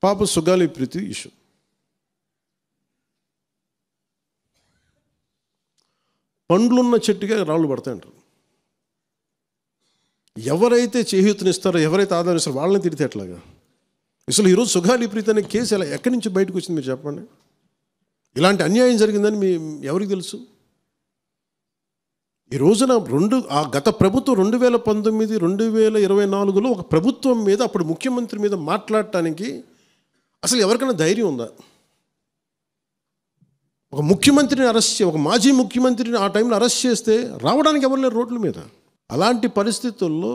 పాప సుగాలి ప్రీతి ఇష్యూ. పండ్లున్న చెట్టుగా రాళ్ళు పడతాయంటారు. ఎవరైతే చేయూతనిస్తారో, ఎవరైతే ఆదరిస్తారో వాళ్ళని తిడితే ఎట్లాగా? అసలు ఈరోజు సుగాలి ప్రీతి అనే కేసు ఎలా ఎక్కడి నుంచి బయటకు వచ్చింది మీరు చెప్పండి? ఇలాంటి అన్యాయం జరిగిందని ఎవరికి తెలుసు? ఈ రోజున గత ప్రభుత్వం 2019, 2024లో ఒక ప్రభుత్వం మీద, అప్పుడు ముఖ్యమంత్రి మీద మాట్లాడటానికి అసలు ఎవరికైనా ధైర్యం ఉందా? ఒక ముఖ్యమంత్రిని అరెస్ట్ ఒక మాజీ ముఖ్యమంత్రిని ఆ టైంలో అరెస్ట్ చేస్తే రావడానికి ఎవరు లేరు రోడ్ల మీద. అలాంటి పరిస్థితుల్లో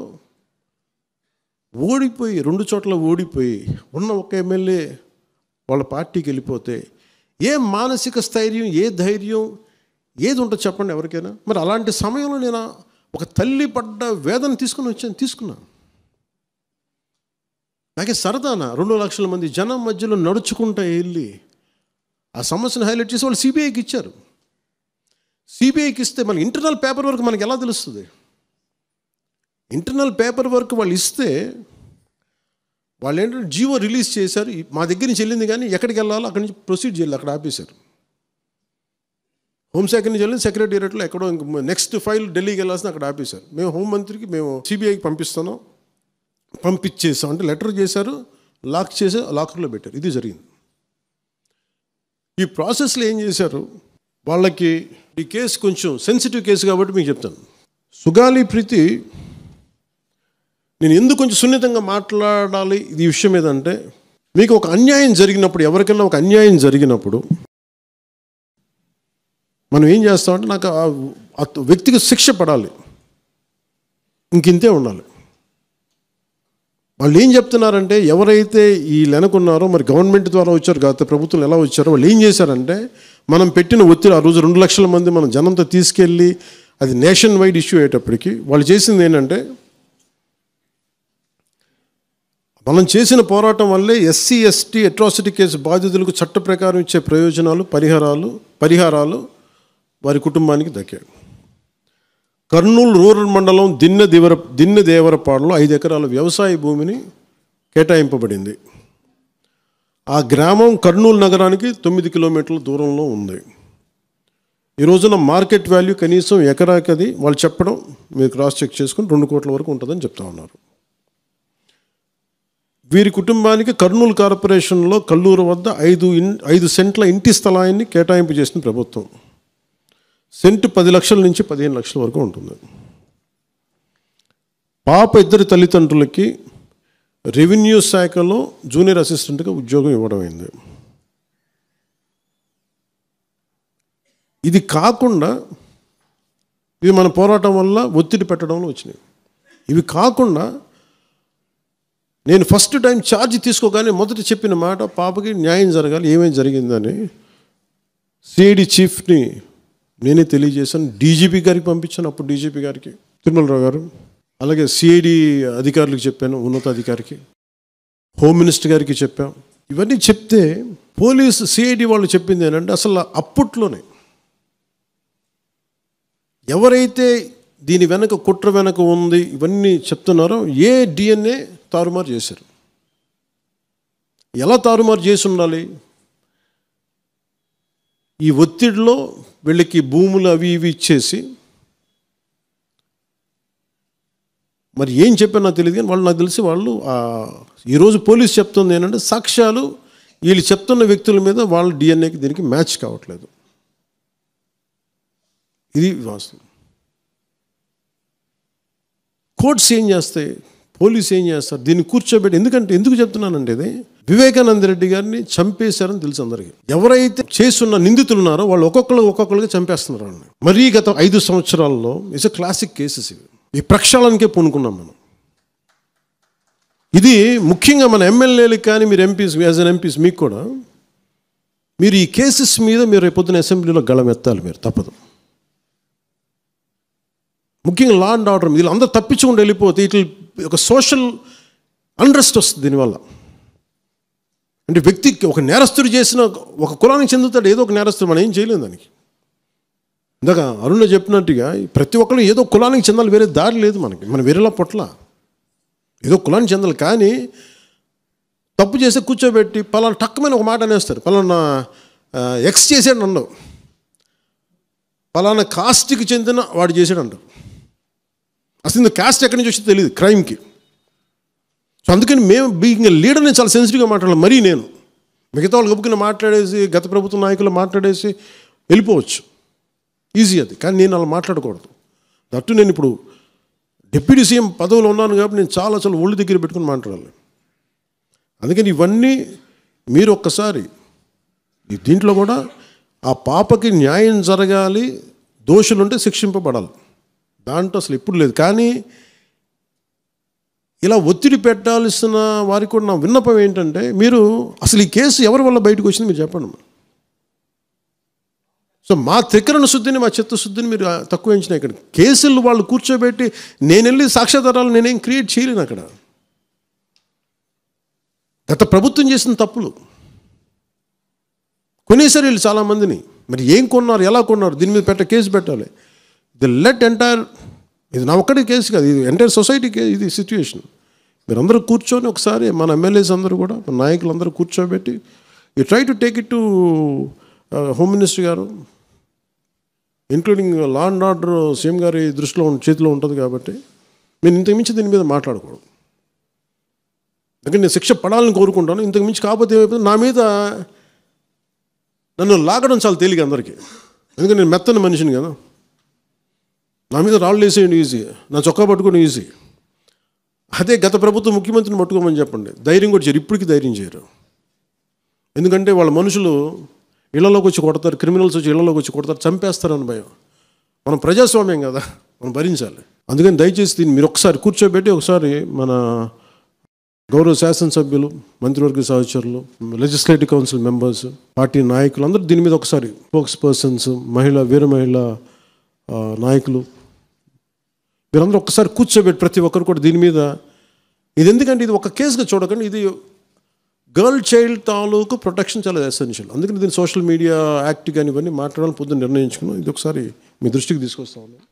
ఓడిపోయి 2 చోట్ల ఓడిపోయి ఉన్న ఒక ఎమ్మెల్యే వాళ్ళ పార్టీకి వెళ్ళిపోతే ఏ మానసిక స్థైర్యం, ఏ ధైర్యం, ఏది ఉంటుంది చెప్పండి ఎవరికైనా? మరి అలాంటి సమయంలో నేను ఒక తల్లి పడ్డ వేదన తీసుకున్నా. నాకే సరదాన 2 లక్షల మంది జనం మధ్యలో నడుచుకుంటూ వెళ్ళి ఆ సమస్యను హైలైట్ చేసి వాళ్ళు సిబిఐకి ఇచ్చారు. సిబిఐకి ఇస్తే మన ఇంటర్నల్ పేపర్ వర్క్ మనకి ఎలా తెలుస్తుంది? ఇంటర్నల్ పేపర్ వర్క్ వాళ్ళు ఇస్తే వాళ్ళు ఏంటంటే జీవో రిలీజ్ చేశారు. మా దగ్గర నుంచి వెళ్ళింది కానీ ఎక్కడికి వెళ్ళాలో అక్కడి నుంచి ప్రొసీడ్ చేయాలి, అక్కడ ఆపేశారు. హోంశాఖ నుంచి వెళ్ళింది సెక్రటేరియట్లో ఎక్కడో నెక్స్ట్ ఫైల్ ఢిల్లీకి వెళ్ళాల్సిన అక్కడ ఆపేశారు. మేము హోంమంత్రికి మేము సిబిఐకి పంపించేసాం అంటే లెటర్ చేశారు, లాక్ చేసి లాకర్లో పెట్టారు. ఇది జరిగింది. ఈ ప్రాసెస్లో ఏం చేశారు, వాళ్ళకి ఈ కేసు కొంచెం సెన్సిటివ్ కేసు కాబట్టి మీకు చెప్తాను. సుగాలి ప్రీతి నేను ఎందుకు కొంచెం సున్నితంగా మాట్లాడాలి ఈ విషయం ఏదంటే, మీకు ఒక అన్యాయం జరిగినప్పుడు, ఎవరికైనా ఒక అన్యాయం జరిగినప్పుడు మనం ఏం చేస్తామంటే నాకు ఆ వ్యక్తికి శిక్ష పడాలి, ఇంకింతే ఉండాలి. వాళ్ళు ఏం చెప్తున్నారంటే, ఎవరైతే ఈ వెనకున్నారో మరి గవర్నమెంట్ ద్వారా వచ్చారు, గత ప్రభుత్వం ఎలా వచ్చారో వాళ్ళు ఏం చేశారంటే, మనం పెట్టిన ఒత్తిడి ఆ రోజు 2 లక్షల మంది మనం జనంతో తీసుకెళ్ళి అది నేషన్ వైడ్ ఇష్యూ అయ్యేటప్పటికి వాళ్ళు చేసింది ఏంటంటే, మనం చేసిన పోరాటం వల్లే ఎస్సీ ఎస్టీ అట్రాసిటీ కేసు బాధితులకు చట్ట ప్రకారం ఇచ్చే ప్రయోజనాలు, పరిహారాలు వారి కుటుంబానికి దక్కాయి. కర్నూలు రూరల్ మండలం దిన్నెదేవరపాడులో 5 ఎకరాల వ్యవసాయ భూమిని కేటాయింపబడింది. ఆ గ్రామం కర్నూలు నగరానికి 9 కిలోమీటర్ల దూరంలో ఉంది. ఈ రోజున మార్కెట్ వాల్యూ కనీసం ఎకరాకి అది వాళ్ళు చెప్పడం మీరు క్రాస్ చెక్ చేసుకుని 2 కోట్ల వరకు ఉంటుందని చెప్తా ఉన్నారు. వీరి కుటుంబానికి కర్నూలు కార్పొరేషన్లో కల్లూరు వద్ద 5 సెంట్ల ఇంటి స్థలాన్ని కేటాయింపు చేసిన ప్రభుత్వం. సెంటు 10 లక్షల నుంచి 15 లక్షల వరకు ఉంటుంది. పాప 2 తల్లిదండ్రులకి రెవెన్యూ శాఖలో జూనియర్ అసిస్టెంట్గా ఉద్యోగం ఇవ్వడం అయింది. ఇది కాకుండా ఇది మన పోరాటం వల్ల ఒత్తిడి పెట్టడంలో వచ్చినాయి. ఇవి కాకుండా నేను ఫస్ట్ టైం ఛార్జ్ తీసుకోగానే మొదట చెప్పిన మాట, పాపకి న్యాయం జరగాలి, ఏమేమి జరిగిందని సిఐడి చీఫ్ని నేనే తెలియజేశాను. డీజీపీ గారికి పంపించాను, అప్పుడు డీజీపీ గారికి తిరుమలరావు గారు, అలాగే సిఐడి అధికారులకు చెప్పాను, ఉన్నతాధికారికి, హోమ్ మినిస్టర్ గారికి చెప్పాం. ఇవన్నీ చెప్తే పోలీసు సిఐడి వాళ్ళు చెప్పింది ఏంటంటే, అసలు అప్పట్లోనే ఎవరైతే దీని వెనక కుట్ర వెనక ఉంది ఇవన్నీ చెప్తున్నారో ఏ డిఎన్ఏ తారుమారు చేశారు. ఎలా తారుమారు చేసి ఉండాలి? ఈ ఒత్తిడిలో వీళ్ళకి భూములు అవి ఇవి ఇచ్చేసి, మరి ఏం చెప్పారు నాకు తెలియదు కానీ నాకు తెలిసి వాళ్ళు ఈరోజు పోలీసు చెప్తుంది ఏంటంటే, సాక్ష్యాలు వీళ్ళు చెప్తున్న వ్యక్తుల మీద వాళ్ళ డిఎన్ఏకి దీనికి మ్యాచ్ కావట్లేదు. ఇది వాస్తవం. కోర్ట్స్ ఏం చేస్తాయి, పోలీసు ఏం చేస్తారు, దీన్ని కూర్చోబెట్టి. ఎందుకు చెప్తున్నానంటే, ఇది వివేకానంద రెడ్డి గారిని చంపేశారని తెలుసు అందరికీ. ఎవరైతే చేస్తున్న నిందితులు ఉన్నారో వాళ్ళు ఒక్కొక్కరుగా చంపేస్తున్నారు వాళ్ళని. మరీ గత 5 సంవత్సరాల్లో ఇట్స్ క్లాసిక్ కేసెస్ ఇవి. ఈ ప్రక్షాళనకే పూనుకున్నాం మనం. ఇది ముఖ్యంగా మన ఎమ్మెల్యేలకు కానీ, మీరు ఎంపీస్, యాజ్ అన్ ఎంపీస్ మీకు కూడా, మీరు ఈ కేసెస్ మీద మీరు రేపొద్దున అసెంబ్లీలో గళం ఎత్తాలి, మీరు తప్పదు. ముఖ్యంగా లా అండ్ ఆర్డర్ వీళ్ళు అందరూ తప్పించుకుంటూ వెళ్ళిపోతే ఇట్లా ఒక సోషల్ అన్రెస్ట్ వస్తుంది దీనివల్ల. అంటే వ్యక్తికి ఒక నేరస్తుడు చేసిన ఒక కులానికి చెందుతాడు, ఏదో ఒక నేరస్తుడు, మనం ఏం చేయలేము దానికి. ఇందాక అరుణ చెప్పినట్టుగా ప్రతి ఒక్కరు ఏదో కులానికి చెందాలి, వేరే దారి లేదు మనకి. మనం వేరేలా పొట్ల ఏదో కులానికి చెందాలి. కానీ తప్పు చేస్తే కూర్చోబెట్టి పలానా టక్కుమైన ఒక మాట అనేస్తారు. పలానా ఎక్స్ చేసాడు అన్నావు, పలానా కాస్ట్కి చెందిన వాడు చేసాడు అంటారు. అసలు ఇంత కాస్ట్ ఎక్కడి నుంచి వచ్చిందో తెలియదు క్రైమ్కి. సో అందుకని మేము బీయింగ్ లీడర్ నేను చాలా సెన్సిటివ్గా మాట్లాడాలి. మరీ నేను మిగతా వాళ్ళు గబుక్కున మాట్లాడేసి గత ప్రభుత్వ నాయకులు మాట్లాడేసి వెళ్ళిపోవచ్చు, ఈజీ అది. కానీ నేను అలా మాట్లాడకూడదు. దట్టు నేను ఇప్పుడు డిప్యూటీ సీఎం పదవిలో ఉన్నాను కాబట్టి నేను చాలా ఒళ్ళు దగ్గర పెట్టుకుని మాట్లాడాలి. అందుకని ఇవన్నీ మీరు ఒక్కసారి దీంట్లో కూడా ఆ పాపకి న్యాయం జరగాలి, దోషులుంటే శిక్షింపబడాలి, దాంట్లో అసలు ఎప్పుడు లేదు. కానీ ఇలా ఒత్తిడి పెట్టాల్సిన వారికి కూడా నా విన్నపం ఏంటంటే, మీరు అసలు ఈ కేసు ఎవరి వల్ల బయటకు వచ్చింది మీరు చెప్పండి. సో మా త్రికరణ శుద్ధిని, మా చిత్తశుద్ధిని మీరు తక్కువ ఎంచిన. ఇక్కడ కేసులు వాళ్ళు కూర్చోబెట్టి నేను వెళ్ళి సాక్ష్యాధారాలు నేనేం క్రియేట్ చేయలేను. అక్కడ గత ప్రభుత్వం చేసిన తప్పులు కొనేసారి వీళ్ళు చాలామందిని. మరి ఏం కొన్నారు, ఎలా కొన్నారు, దీని మీద కేసు పెట్టాలి. ది లెట్ ఎంటైర్, ఇది నా ఒక్కటి కేసు కాదు, ఇది ఎంటైర్ సొసైటీకి ఇది సిచ్యువేషన్. మీరందరూ కూర్చొని ఒకసారి మన ఎమ్మెల్యేస్ అందరూ కూడా, మన నాయకులందరూ కూర్చోబెట్టి you try to take it to home minister గారు, including law and order CM గారి దృష్టిలో చేతిలో ఉంటుంది. కాబట్టి నేను ఇంతకుమించి దీని మీద మాట్లాడకూడదు. అందుకని నేను శిక్ష పడాలని కోరుకుంటాను. ఇంతకుమించి కాకపోతే ఏమైపోతుంది, నా మీద నన్ను లాగడం చాలా తేలిక అందరికీ. ఎందుకంటే నేను మెత్తని మనిషిని కదా, నా మీద రాళ్ళు వేసేయండి ఈజీ, నా చొక్కా పట్టుకొని ఈజీ. అదే గత ప్రభుత్వం ముఖ్యమంత్రిని పట్టుకోమని చెప్పండి, ధైర్యం కూడా చేయరు, ఇప్పటికీ ధైర్యం చేయరు. ఎందుకంటే వాళ్ళ మనుషులు ఇళ్లలోకి వచ్చి కొడతారు, క్రిమినల్స్ వచ్చి ఇళ్లలోకి వచ్చి కొడతారు, చంపేస్తారని భయం. మనం ప్రజాస్వామ్యం కదా, మనం భరించాలి. అందుకని దయచేసి దీన్ని మీరు ఒకసారి కూర్చోబెట్టి ఒకసారి మన గౌరవ శాసనసభ్యులు, మంత్రివర్గ సహచరులు, లెజిస్లేటివ్ కౌన్సిల్ మెంబర్స్, పార్టీ నాయకులు అందరూ దీని మీద ఒకసారి, స్పోక్స్ పర్సన్స్, వీర మహిళా నాయకులు, వీరందరూ ఒక్కసారి కూర్చోబెట్టి ప్రతి ఒక్కరు కూడా దీని మీద, ఇది ఎందుకంటే ఇది ఒక కేసుగా చూడకండి, ఇది గర్ల్ చైల్డ్ తాలూకు ప్రొటెక్షన్ చాలా ఎసెన్షియల్. అందుకని దీన్ని సోషల్ మీడియా యాక్ట్ కానీ ఇవన్నీ మాట్లాడాలని పొద్దున్న నిర్ణయించుకున్నాం. ఇది ఒకసారి మీ దృష్టికి తీసుకొస్తాను.